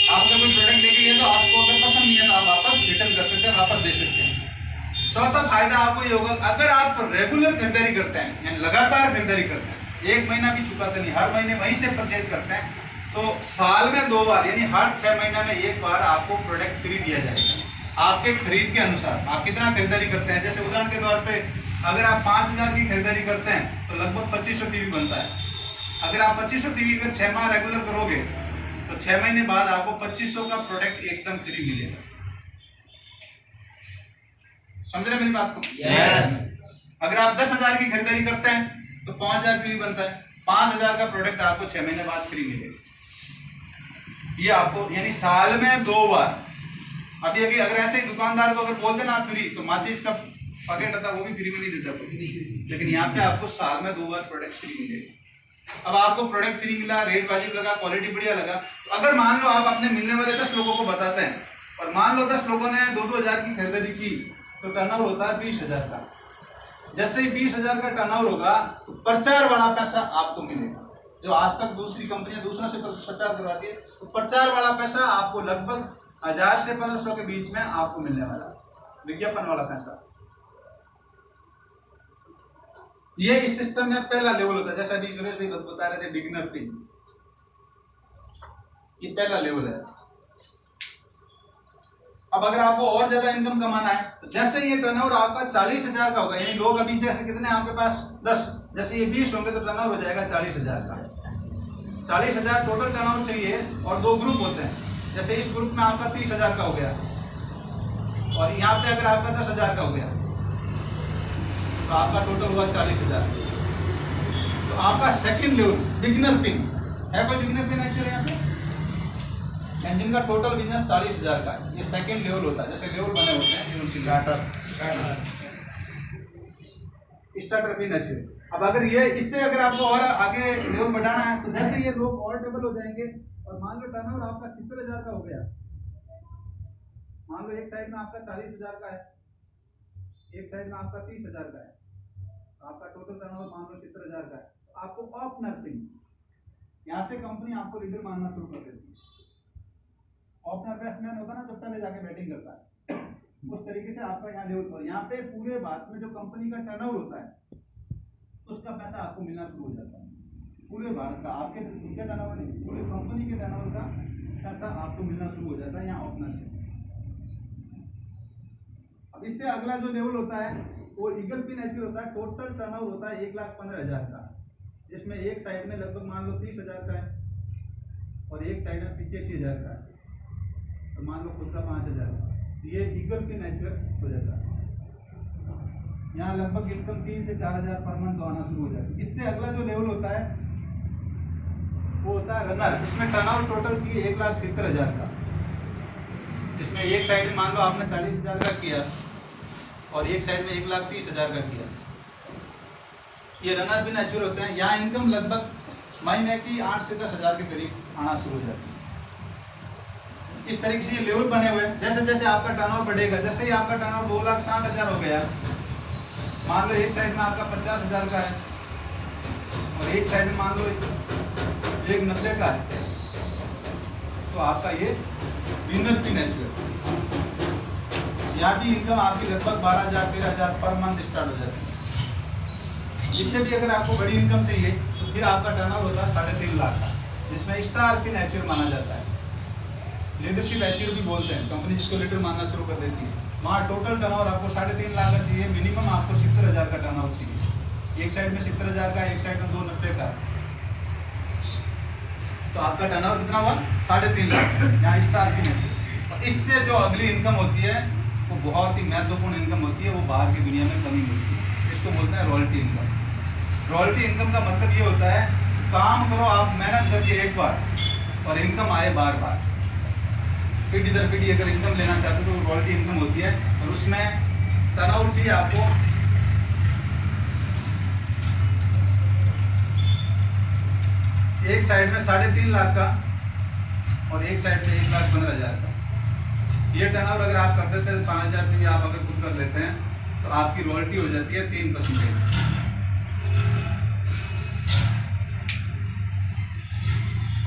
आपने कोई प्रोडक्ट लेके गए तो आपको अगर पसंद नहीं है तो आप वापस रिटर्न कर सकते हैं, वापस दे सकते हैं। चौथा फायदा आपको ये होगा, अगर आप रेगुलर खरीदारी करते हैं यानी लगातार खरीदारी करते हैं, 1 महीना भी चुकाते नहीं, हर महीने वहीं से परचेज करते हैं, तो साल में 2 बार यानी हर 6 महीना में 1 बार आपको प्रोडक्ट फ्री दिया जाएगा आपके खरीद के अनुसार। आप कितना खरीदारी करते हैं, जैसे उदाहरण के तौर पे अगर आप 5000 की खरीदारी करते हैं तो लगभग 2500 टीवी बनता है। अगर आप 2500 टीवी अगर 6 माह रेगुलर करोगे तो 6 महीने बाद आपको 2500 का प्रोडक्ट एकदम फ्री मिलेगा। समझ रहे मेरी बात को? यस। अगर आप 10,000 की खरीदारी करते हैं तो 5000 टीवी बनता है। 5000 का प्रोडक्ट आपको 6 महीने बाद फ्री मिलेगा। ये आपको यानी साल में 2 बार। अभी अगर ऐसे ही दुकानदार को अगर बोल देना फ्री, तो माचिस का पैकेट आता वो भी फ्री में नहीं देता कोई, लेकिन यहाँ पे आपको साल में 2 बार प्रोडक्ट फ्री मिलेगा। अब आपको प्रोडक्ट फ्री मिला, रेट वाजिब लगा, क्वालिटी बढ़िया लगा, तो अगर मान लो आप अपने मिलने वाले 10 लोगों को बताते हैं और मान लो 10 लोगों ने 2-2 हज़ार की खरीदारी की तो टर्नओवर होता है 20,000 का। जैसे ही 20,000 का टर्नओवर होगा तो प्रचार वाला पैसा आपको मिलेगा। जो आज तक दूसरी कंपनियां दूसरों से प्रचार करवाती है, तो प्रचार वाला पैसा आपको लगभग 1000 से 1500 के बीच में आपको मिलने वाला, विज्ञापन वाला पैसा। ये इस सिस्टम में पहला लेवल होता है, जैसे अभी सुरेश भाई बता रहे थे बिगिनर पिन, ये पहला लेवल है। अब अगर आपको और ज्यादा इनकम कमाना है तो जैसे ये टर्नओवर आपका 40,000 का होगा, यानी लोग अभी जैसे कितने आपके पास 10, जैसे ये 20 होंगे तो टर्नओवर हो जाएगा 40,000 का। 40,000 टोटल टर्नओवर चाहिए और 2 ग्रुप होते हैं। जैसे इस ग्रुप में आपका 30,000 का हो गया और यहाँ पे अगर आपका 10,000 का हो गया तो आपका टोटल हुआ 40,000। तो आपका सेकंड लेवल बिगिनर पिन है। कोई बिगिनर पिन है यहाँ पे? इंजन का टोटल बिजनेस 40,000 का है। ये सेकंड लेवल होता है। जैसे लेवल बने होते हैं स्टार्टर पिन है। अब अगर ये इससे अगर आपको और आगे लेवल बढ़ाना है तो जैसे ये लोग और डबल हो जाएंगे और मान लो टर्नओवर आपका 70,000 का हो गया, मान लो एक साइड में आपका 40,000 का है, एक साइड में आपका 30,000 का है, आपका टोटल टर्नओवर मान लो 70,000 का है, तो आपको ओपनर पिन, यहाँ से कंपनी आपको लीडर मानना शुरू कर देती है। ओपनर बैट्समैन होता है ना जो पहले जाके बैटिंग करता है, उस तरीके से आपका यहाँ लेवल पर यहाँ पे पूरे भारत में जो कंपनी का टर्नओवर होता है उसका पैसा आपको मिलना शुरू हो जाता है। पूरे भारत का, आपके उनके टर्नओवर नहीं, पूरे कंपनी के टर्नओवर का पैसा आपको मिलना शुरू हो जाता है यहाँ ओपनर से। अब इससे अगला जो लेवल होता है वो ईगल पिन एचपी होता है। टोटल टर्नओवर होता है 1,15,000 का, जिसमें एक साइड में लगभग मान लो 30,000 का है और एक साइड में 85,000 का है, तो मान लो खुद का 5,000 का। ये ईगल पिन एचपी हो जाता है। यहाँ लगभग इनकम 3 से 4,000 पर मंथ आना शुरू हो जाती है। इससे अगला जो लेवल होता है वो होता है रनर। इसमें टर्नओवर टोटल चाहिए 1,70,000 का, जिसमें एक साइड में मान लो आपने 40,000 का किया और एक साइड में 1,30,000 का किया। ये रनर भी नेचुरल होते हैं। यहाँ इनकम लगभग महीने की 8 से 10,000 के करीब आना शुरू हो जाती है। इस तरीके से ये लेवल बने हुए। जैसे जैसे आपका टर्नओवर बढ़ेगा, जैसे ही आपका टर्नओवर 2,60,000 हो गया, मान लो एक साइड में आपका 50,000 का है और एक साइड में मान लो 1,90 का है, तो आपका ये विनर पिन नेचुरल, यहाँ भी इनकम आपकी लगभग 12,000-13,000 पर मंथ स्टार्ट हो जाती है। इससे भी अगर आपको बड़ी इनकम चाहिए तो फिर आपका टर्नओवर होता है 3.5 लाख का, जिसमें स्टार पिन एचयूर माना जाता है। लीडरशिप एचयूर भी बोलते हैं, कंपनी जिसको लीडर मानना शुरू कर देती है। वहाँ टोटल टर्नओवर आपको 3.5 लाख का चाहिए, मिनिमम आपको 70,000 का टर्नओवर चाहिए। एक साइड में 70,000 का, एक साइड में 290 का, तो आपका टर्नओवर कितना हुआ? 3.5 लाख। यहाँ स्टार पिन एचयूर। और इससे जो अगली इनकम होती है वो बहुत ही महत्वपूर्ण इनकम होती है, वो बाहर की दुनिया में कमी होती है। इसको बोलते हैं रॉयल्टी इनकम। रॉयल्टी इनकम का मतलब ये होता है काम करो आप मेहनत करके एक बार और इनकम आए बार बार। पीढ़ी दर पीढ़ी अगर इनकम लेना चाहते हो तो रॉयल्टी इनकम होती है, और उसमें टर्नओवर चाहिए आपको एक साइड में 3.5 लाख का और एक साइड में 1,15,000 का। ये टर्नओवर अगर आप कर देते हैं 5,000 भी आप अगर खुद कर लेते हैं तो आपकी रॉयल्टी हो जाती है 3%।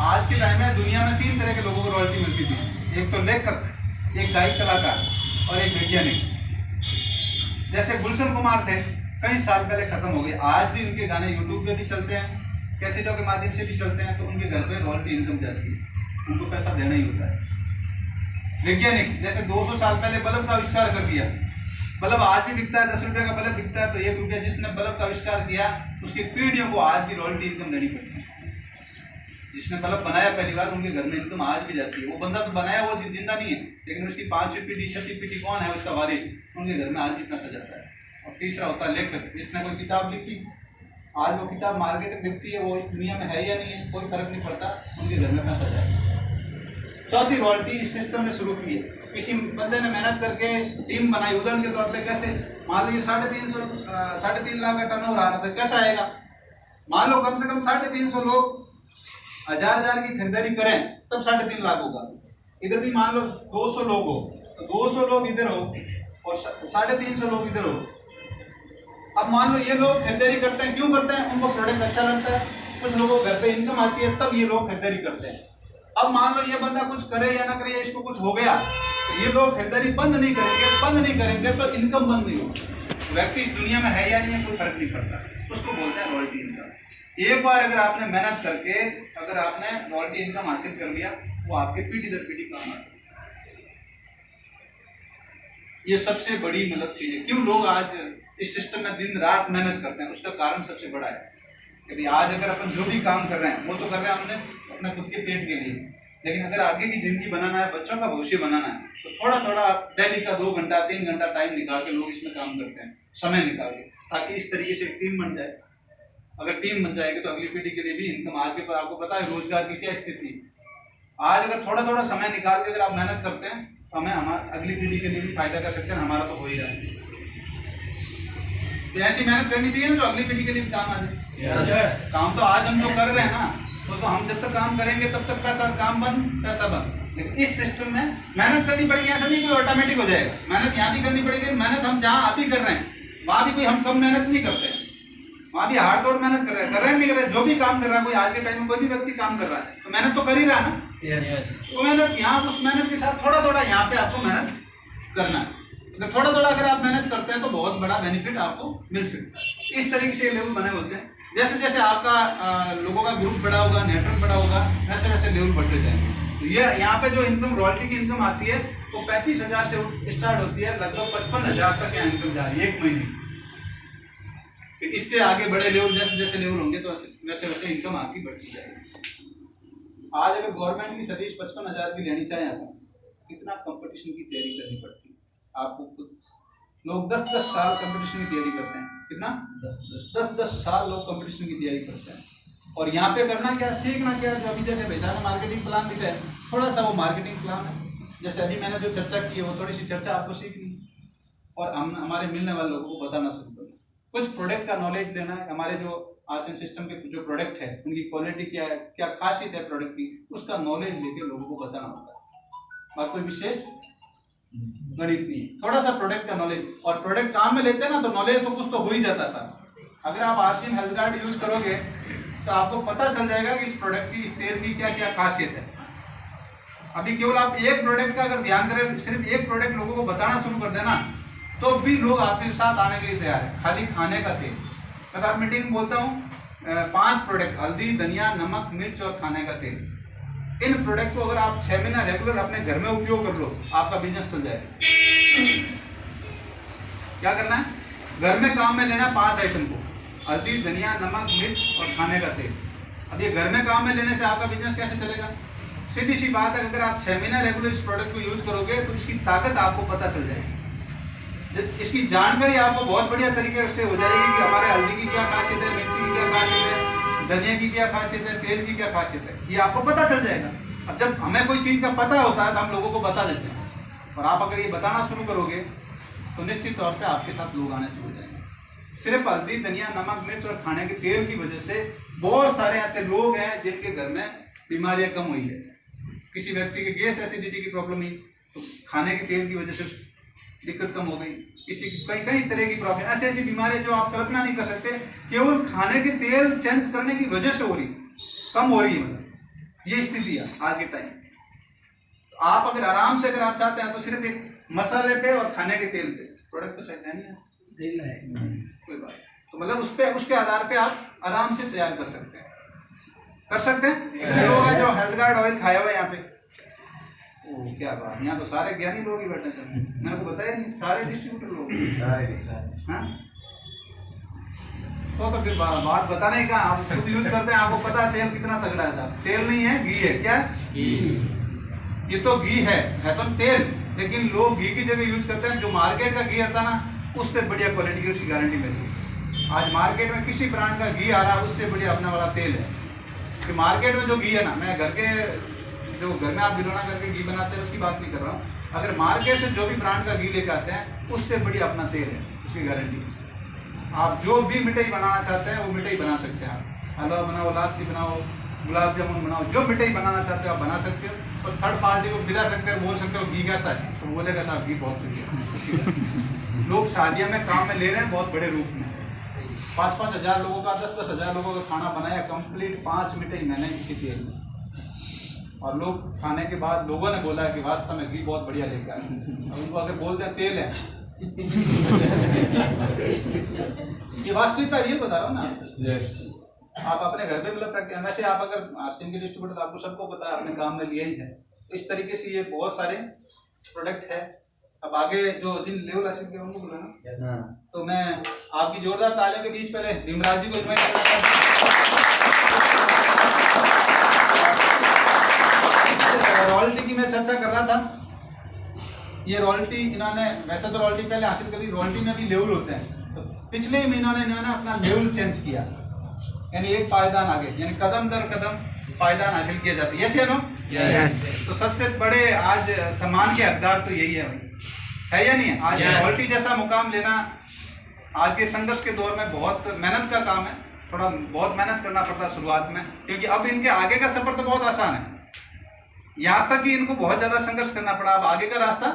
आज के टाइम में दुनिया में 3 तरह के लोगों को रॉयल्टी मिलती थी, एक तो लेखक, एक गायक कलाकार और एक वैज्ञानिक। जैसे गुलशन कुमार थे, कई साल पहले खत्म हो गए, आज भी उनके गाने यूट्यूब पे भी चलते हैं, कैसेटों के माध्यम से भी चलते हैं, तो उनके घर पे रॉयल्टी इनकम जाती है, उनको पैसा देना ही होता है। वैज्ञानिक जैसे 200 साल पहले बल्ब का आविष्कार कर दिया, बल्ब आज भी बिकता है, 10 रुपये का बल्ब बिकता है, तो 1 रुपया जिसने बल्ब का आविष्कार किया उसकी पीढ़ियों को आज भी रॉयल्टी इनकम देनी पड़ती है। जिसने बल्ब बनाया पहली बार उनके घर में इनकम आज भी जाती है। वो बंदा तो बनाया, वो जिंदा नहीं है, लेकिन उसकी 5वीं पीढ़ी 6वीं पीढ़ी कौन है उसका वारिस, उनके घर में आज भी पैसा जाता है। और तीसरा होता है लेखक, जिसने कोई किताब लिखी, आज वो किताब मार्केट में बिकती है, वो इस दुनिया में है या नहीं है कोई फर्क नहीं पड़ता, उनके घर में पैसा जाएगा। चौथी रॉयल्टी इस सिस्टम ने शुरू की है, किसी बंदे ने मेहनत करके टीम बनाई, उदाहरण के तौर पे कैसे, मान लीजिए 3.5 लाख का टर्नओवर आ रहा था, कैसा आएगा, मान लो कम से कम 350 लोग 1000 की खरीदारी करें तब 3.5 लाख होगा। इधर भी मान लो 200 लोग हो, तो 200 लोग इधर हो और 350 लोग इधर हो। अब मान लो ये लोग खरीदारी करते हैं, क्यों करते हैं, उनको प्रोडक्ट अच्छा लगता है, कुछ लोगों को घर पे इनकम आती है, तब ये लोग खरीदारी करते हैं। अब मान लो ये बंदा कुछ करे या ना करे, इसको कुछ हो गया, तो ये लोग खरीदारी बंद नहीं करेंगे तो इनकम बंद नहीं होगी। व्यक्ति इस दुनिया में है या नहीं है कोई फर्क नहीं पड़ता, उसको बोलते हैं रॉयल्टी इनकम। एक बार अगर आपने मेहनत करके अगर आपने रॉयल्टी इनकम हासिल कर लिया, वो आपके पीढ़ी दर पीढ़ी काम आ सकती है। ये सबसे बड़ी मतलब चीज है। क्यों लोग आज इस सिस्टम में दिन रात मेहनत करते हैं, उसका कारण सबसे बड़ा है कि आज अगर अपन जो भी काम कर रहे हैं वो तो कर रहे हैं हमने अपने खुद के पेट के लिए, लेकिन अगर आगे की जिंदगी बनाना है, बच्चों का भविष्य बनाना है, तो थोड़ा थोड़ा डेली का 2 घंटा 3 घंटा टाइम निकाल के लोग इसमें काम करते हैं, समय निकाल के, ताकि इस तरीके से एक टीम बन जाए। अगर टीम बन जाएगी तो अगली पीढ़ी के लिए भी इनकम, आज के पर आपको पता है रोजगार की क्या स्थिति, आज अगर थोड़ा थोड़ा समय निकाल के अगर आप मेहनत करते हैं तो हमें हमारी अगली पीढ़ी के लिए भी फायदा कर सकते हैं, हमारा तो हो ही रहा है। तो ऐसी मेहनत करनी चाहिए ना जो अगली पीढ़ी के लिए भी काम आ जाए। काम तो आज हम जो कर रहे हैं ना, तो हम जब तक काम करेंगे तब तक पैसा, काम बंद पैसा बंद। लेकिन इस सिस्टम में मेहनत करनी पड़ेगी, ऐसा नहीं कोई ऑटोमेटिक हो जाएगा। मेहनत यहाँ भी करनी पड़ेगी, मेहनत हम जहाँ अभी कर रहे हैं वहाँ भी कोई हम कम मेहनत नहीं करते हैं, वहाँ भी हार्ड तोड़ मेहनत कर रहे हैं नहीं कर रहे हैं। जो भी काम कर रहा है, कोई आज के टाइम में कोई भी व्यक्ति काम कर रहा है तो मेहनत तो कर ही रहा है ना। तो मेहनत यहाँ उस मेहनत के साथ थोड़ा थोड़ा यहाँ पे आपको मेहनत करना है। अगर थोड़ा थोड़ा अगर आप मेहनत करते हैं तो बहुत बड़ा बेनिफिट आपको मिल सकता है। इस तरीके से लेवल बने होते हैं। जैसे जैसे आपका लोगों का ग्रुप बड़ा होगा, नेटवर्क बड़ा होगा, वैसे वैसे लेवल बढ़ते जाएंगे। तो ये यहाँ पे जो इनकम, रॉयल्टी की इनकम आती है तो 35,000 से स्टार्ट होती है, लगभग 55,000 तक यहाँ इनकम जा रही है 1 महीने। इससे आगे बड़े लेवल, जैसे जैसे लेवल होंगे तो वैसे वैसे इनकम आपकी बढ़ती जाएगी। आज अगर गवर्नमेंट की सर्विस 55,000 की लेनी चाहे आपको, कितना कंपटीशन की तैयारी करनी पड़ती है आपको खुद। लोग 10-10 साल कंपटीशन की तैयारी करते हैं, कितना 10-10 साल लोग कंपटीशन की तैयारी करते हैं। और यहाँ पे करना क्या, सीखना क्या, जो अभी जैसे भैया ने मार्केटिंग प्लान दिखा है, थोड़ा सा वो मार्केटिंग प्लान है। जैसे अभी मैंने जो चर्चा की है वो थोड़ी सी चर्चा आपको सीखनी और हम हमारे मिलने वाले लोगों को बताना शुरू करना। कुछ प्रोडक्ट का नॉलेज लेना है, हमारे जो आसन सिस्टम के जो प्रोडक्ट है उनकी क्वालिटी क्या है, क्या खासियत है प्रोडक्ट की, उसका नॉलेज लेके लोगों को बताना होता है। और कोई विशेष गणित नहीं, थोड़ा सा प्रोडक्ट का नॉलेज। और प्रोडक्ट काम में लेते हैं ना तो नॉलेज तो कुछ तो हो ही जाता है सर। अगर आप आरसीएम हेल्थ कार्ड यूज करोगे तो आपको पता चल जाएगा कि इस प्रोडक्ट की, इस तेल की क्या क्या खासियत है। अभी केवल आप एक प्रोडक्ट का अगर ध्यान करें, सिर्फ एक प्रोडक्ट लोगों को बताना शुरू कर देना तो भी लोग आपके साथ आने के लिए तैयार है। खाली खाने का तेल, मैं मीटिंग में बोलता हूँ 5 प्रोडक्ट, हल्दी, धनिया, नमक, मिर्च और खाने का तेल। इन प्रोडक्ट को अगर आप 6 महीना रेगुलर अपने घर में उपयोग कर लो, आपका बिजनेस चल जाएगा। क्या करना है, घर में काम में लेना 5 आइटम को, हल्दी, धनिया, नमक, मिर्च और खाने का तेल। अब ये घर में काम में लेने से आपका बिजनेस कैसे चलेगा? सीधी सी बात है, अगर आप 6 महीना रेगुलर इस प्रोडक्ट को यूज करोगे तो इसकी ताकत आपको पता चल जाएगी। इसकी जानकारी आपको बहुत बढ़िया तरीके से हो जाएगी कि हमारे हल्दी की क्या खासियत है, मिर्ची की क्या खासियत है, धनिया की क्या खासियत है, तेल की क्या खासियत है, ये आपको पता चल जाएगा। अब जब हमें कोई चीज़ का पता होता है तो हम लोगों को बता देते हैं, और आप अगर ये बताना शुरू करोगे तो निश्चित तौर पे आपके साथ लोग आने शुरू हो जाएंगे। सिर्फ हल्दी, धनिया, नमक, मिर्च और खाने के तेल की वजह से बहुत सारे ऐसे लोग हैं जिनके घर में बीमारियां कम हुई है। किसी व्यक्ति के गैस एसिडिटी की प्रॉब्लम हुई तो खाने के तेल की वजह से दिक्कत कम हो गई। किसी की कई तरह की प्रॉब्लम, ऐसी ऐसी बीमारियां जो आप कल्पना नहीं कर सकते, केवल खाने के तेल चेंज करने की वजह से हो रही, कम हो रही है। मतलब ये स्थिति है आज के टाइम। तो आप अगर आराम से अगर आप चाहते हैं तो सिर्फ एक मसाले पे और खाने के तेल पे, प्रोडक्ट तो शायद है नहीं, कोई बात, तो मतलब उस पे उसके आधार पे आप आराम से तैयार कर सकते हैं। लोग हैं जो हेल्थ गार्ड ऑयल खाए हुए यहाँ पे, ओ क्या बात, यहाँ तो सारे ज्ञानी लोग ही बैठे हैं। मैंने को बताया नहीं, सारे डिस्ट्रीब्यूटर लोग, हाँ तो फिर बात बताने का, आप खुद यूज करते हैं, आपको पता है तेल कितना तगड़ा है साहब। तेल नहीं है, घी है। क्या घी? ये तो घी है तो तेल, लेकिन लोग घी की जगह यूज करते हैं जो मार्केट का घी आता ना, उससे बढ़िया क्वालिटी की उसकी गारंटी मिलती है। आज मार्केट में किसी ब्रांड का घी आ रहा है, उससे बढ़िया अपना वाला तेल है। कि मार्केट में जो घी है ना, मैं घर में आप गिलोना करके घी बनाते हैं उसकी बात नहीं कर रहा हूँ, अगर मार्केट से जो भी ब्रांड का घी लेकर आते हैं उससे बढ़िया अपना तेल है, उसकी गारंटी। आप जो भी मिठाई बनाना चाहते हैं वो मिठाई बना सकते हैं। आप हलवा बनाओ, लापसी बनाओ, गुलाब जामुन बनाओ, जो मिठाई बनाना चाहते हो आप बना सकते हो। और थर्ड पार्टी को दिला सकते हो, बोल सकते हो घी कैसा है, तो बोलेगा साहब घी बहुत बढ़िया। लोग शादियों में काम में ले रहे हैं बहुत बड़े रूप में, 5-5 हज़ार लोगों का, 10-10 हज़ार लोगों का खाना बनाया कंप्लीट 5 मिठाई मैंने किसी तेल में। और लोग खाने के बाद लोगों ने बोला कि वास्तव में घी बहुत बढ़िया लेकर आए। उनको अगर बोल दें तेल है ये वास्तविकता ये बता रहा हूँ ना। yes. आप अपने घर पे मतलब प्रैक्टिस, वैसे आप अगर आरसीएम के डिस्ट्रीब्यूटर तो आपको सबको पता है, आपने काम में लिया ही है। तो इस तरीके से ये बहुत सारे प्रोडक्ट है। अब आगे जो जिन लेवल हासिल किया उनको बुलाना। yes. तो मैं आपकी जोरदार तालियों के बीच पहले भीमराज जी को इन्वाइट करना चाहता हूँ। रॉयल्टी की मैं चर्चा कर रहा था, ये रॉयल्टी इन्होंने, वैसे तो रॉयल्टी पहले हासिल करी, रॉयल्टी में भी लेवल होते हैं। तो पिछले ही महीनों ने इन्होंने अपना लेवल चेंज किया, यानी एक पायदान आगे, यानी कदम दर कदम पायदान हासिल किए जाते हैं। यस या नो? यस। तो सबसे बड़े आज सम्मान के हकदार तो यही है भाई, है या नहीं है? आज रॉयल्टी जैसा मुकाम लेना आज के संघर्ष के दौर में बहुत मेहनत का काम है। थोड़ा बहुत मेहनत करना पड़ता है शुरुआत में, क्योंकि अब इनके आगे का सफर तो बहुत आसान है। यहाँ तक कि इनको बहुत ज्यादा संघर्ष करना पड़ा, अब आगे का रास्ता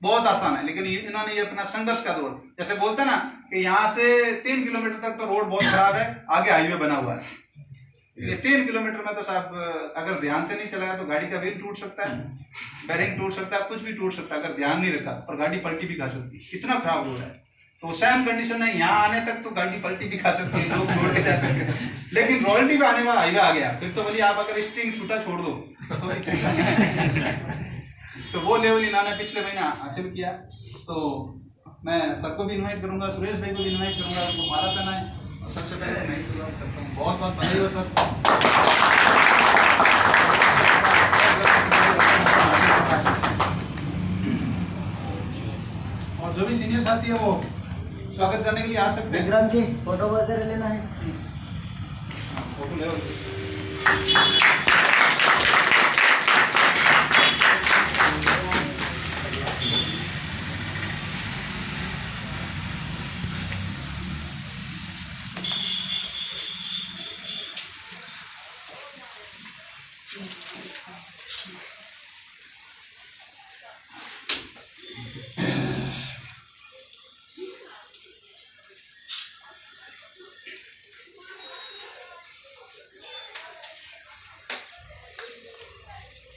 बहुत आसान है। लेकिन इन्होंने ये अपना संघर्ष का दौर, जैसे बोलते हैं ना कि यहाँ से 3 किलोमीटर तक तो रोड बहुत खराब है, आगे हाईवे बना हुआ है। ये 3 किलोमीटर में तो साहब अगर ध्यान से नहीं चलाया तो गाड़ी का व्हील टूट सकता है, बैरिंग टूट सकता है, कुछ भी टूट सकता है अगर ध्यान नहीं रखा, और गाड़ी पलटी भी खा सकती है, इतना खराब रोड है। तो सेम कंडीशन है, यहाँ आने तक तो गाड़ी पलटी भी खा सकती है, लोग छोड़ के जा सकते हैं। लेकिन रॉयल्टी पे आने वाला हाईवे आ गया, फिर तो बोलिए आप अगर स्टिंग छूटा छोड़ दो तो भी चलेगा। तो वो लेवल इन्होंने पिछले महीना हासिल किया। तो मैं सबको भी इनवाइट करूंगा, सुरेश भाई को भी इनवाइट करूंगा, उनको माला पहनाएं। और सबसे पहले मैं शुरुआत करता हूँ, बहुत बहुत बधाई हो सर। और जो भी सीनियर साथी है वो स्वागत करने के लिए आ सकते हैं। विक्रम जी फोटो वगैरह लेना है, फोटो ले।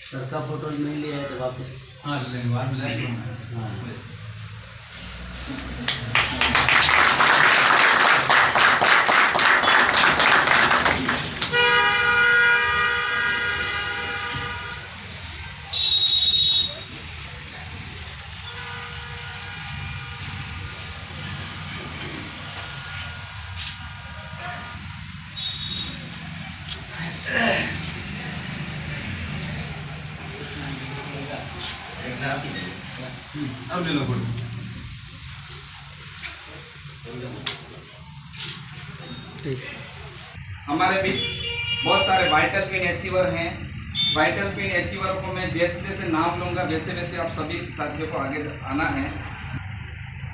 सर का फोटो नहीं लिया है तो वापस, हाँ लेंगे बाद में। अब ले लो फोटो। हमारे बीच बहुत सारे वाइटल पिन अचीवर हैं वाइटल पिन अचीवर को मैं जैसे जैसे नाम लूँगा वैसे वैसे आप सभी साथियों को आगे आना है।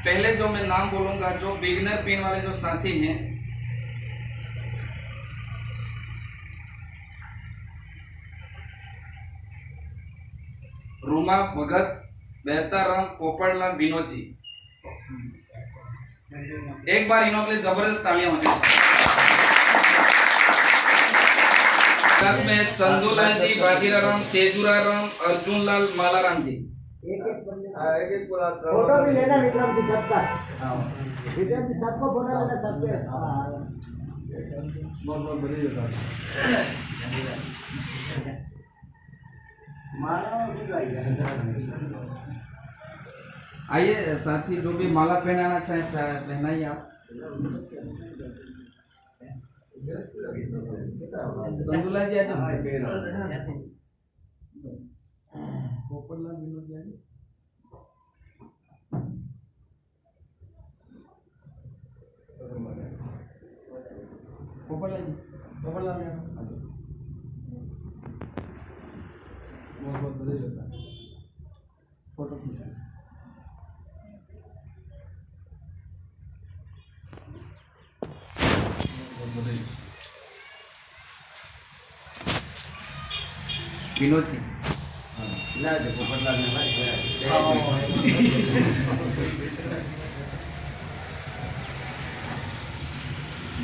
पहले जो मैं नाम बोलूँगा, जो बिगिनर पिन वाले जो साथी हैं, रूमा भगत, बेहताराम, पोपड़लाल, विनोद जी। एक बार इनों के लिए जबरदस्त तालियां होनी चाहिए। साथ में चंदूलाल जी, बाजीराम, तेजूराम, अर्जुनलाल, मालाराम जी। एक फोटो भी लेना विक्रम जी सबका। विक्रम जी सबको फोटो लेना सबके। बहुत बहुत बढ़िया। आइए साथी, जो भी माला पहनाना चाहे पहनाइए आप। संतुला जी आज पोपड़लाल, विनोद जी आज। पोपड़लाल जी, पोपड़लाल जी बहुत बहुत बधाई। फोटो खींचा। विनोद जी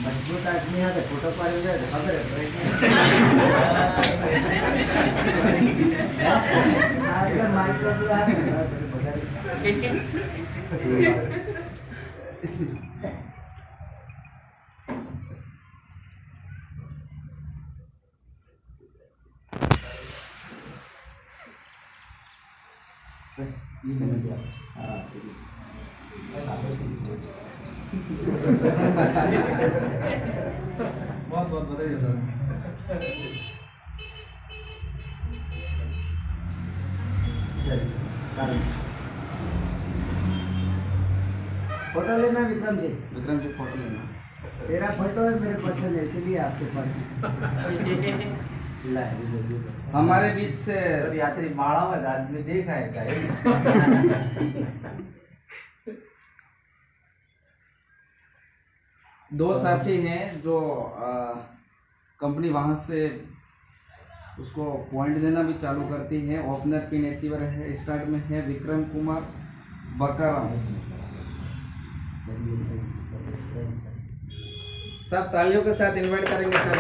मजबूत आदमी है तो फोटो पार हो जाए तो खबर है। माइक बहुत बहुत बधाई सर। फोटो लेना विक्रम जी। विक्रम जी फोटो लेना। तेरा फोटो है मेरे पसंद है इसलिए आपके पास। हमारे बीच से यात्री माड़ा में आदमी देखा है क्या? दो साथी हैं जो कंपनी वहाँ से उसको पॉइंट देना भी चालू करती है। ओपनर पिन अचीवर है, स्टार्ट में है विक्रम कुमार बकाराम। सब तालियों के साथ इनवाइट करेंगे सर।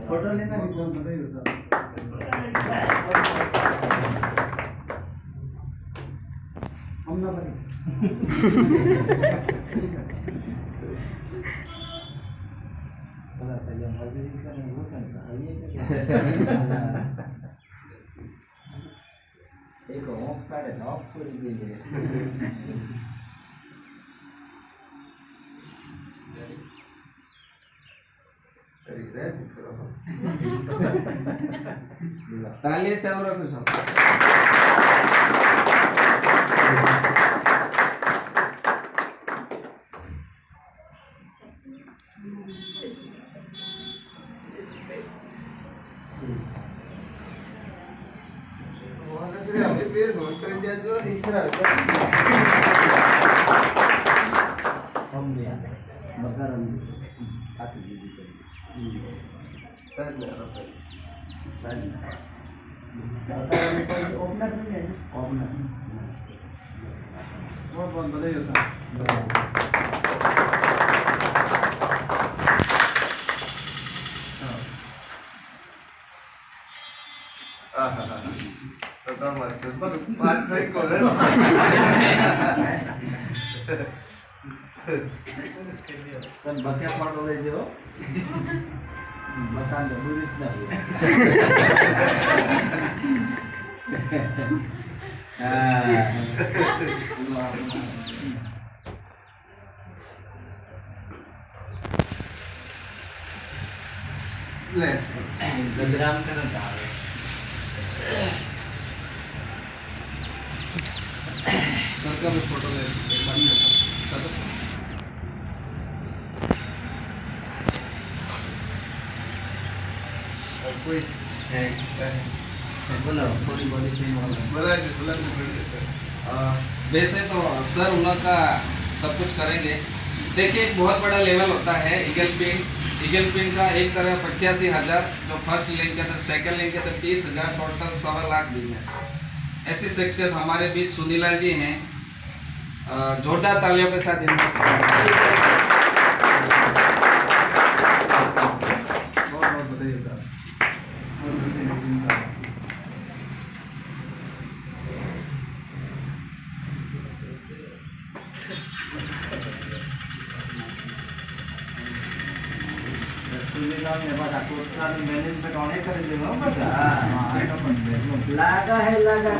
फोटो लेना विक्रम बधाई हो सर। हम ना बने। एक ऑफ कार्ड है, ऑफ कर दीजिए। तालियां चालू रखो सब। हम दिया मकान आसी दीदी ओपनर भी है। ओपनर बहुत बहुत बधाई हो सर। बक्या फोटो ले जो मकान तो बुरिस ना हुआ। ले गजराम का ना उसका भी फोटो ले एक बार और कोई है बोला थोड़ी बॉडी पेन वाला बोला वैसे तो सर उनका सब कुछ करेंगे। देखिए एक बहुत बड़ा लेवल होता है ईगल पिन का एक तरह 85,000 जो फर्स्ट लिंक है, तो सेकंड लिंक है तो 30,000, टोटल 1.25 लाख बिजनेस। ऐसी शख्सियत हमारे बीच सुनीलाल जी हैं, जोरदार तालियों के साथ इनको बहुत बधाई होता है। मैनेजमेंट ऑन कर लागा है लागा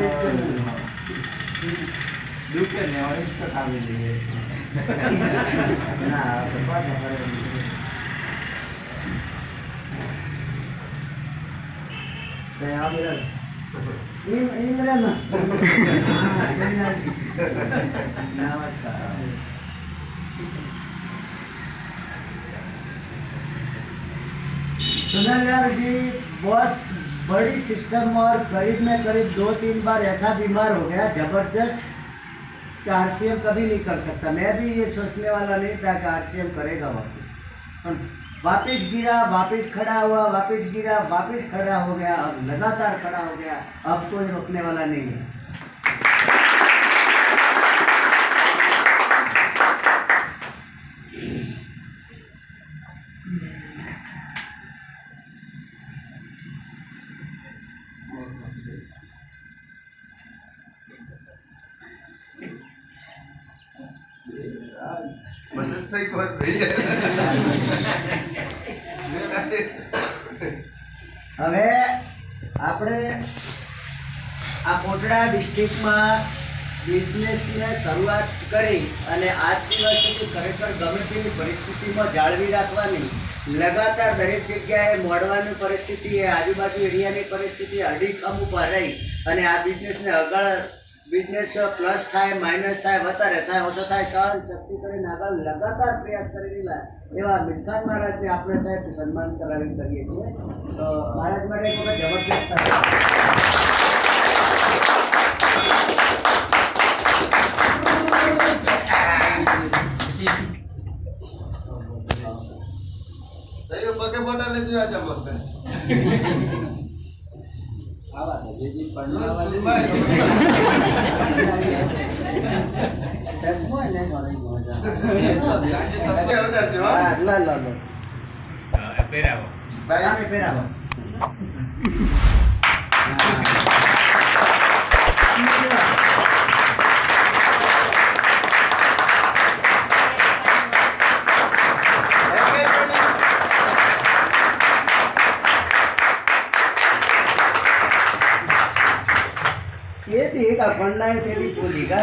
नमस्कार। सुनीलाल जी बहुत बड़ी सिस्टम और करीब में करीब 2-3 बार ऐसा बीमार हो गया जबरदस्त कि आरसीएम कभी नहीं कर सकता। मैं भी ये सोचने वाला नहीं था कि आरसीएम करेगा वापस गिरा, वापस खड़ा हुआ, वापस गिरा, वापस खड़ा हो गया, अब लगातार खड़ा हो गया, अब कोई रोकने वाला नहीं है। હવે આપણે આ કોટડા ડિસ્ટ્રિક્ટમાં બિઝનેસને શરૂઆત કરી અને આજ દિવસ સુધી ખરેખર ગમે તેવી પરિસ્થિતિમાં જાળવી રાખવાની લગાતાર દરેક જગ્યાએ મોડવાની પરિસ્થિતિ એ આજુબાજુ એરિયાની પરિસ્થિતિ અડીખમ ઊભા રહી અને આ બિઝનેસને આગળ બિઝનેસ પ્લસ થાય, માઇનસ થાય, વધારે થાય, ઓછો થાય, સહન શક્તિ કરીને આગળ લગાતાર પ્રયાસ કરી રહેલા એવા મિલખાન મહારાજને આપણે સાહેબ સન્માન કરાવી કરીએ છીએ। તો મહારાજ માટે એક વખત જબરદસ્ત પગે ફોટા લેજો આજે બોલતે આવા છે જે પડવા સસમો ને સોરી મજા હા લા લા લો Espera. ભાઈ પેરાવો ये देख अपन ना तेरी बोली का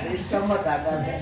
सिस्टम में ताकत है।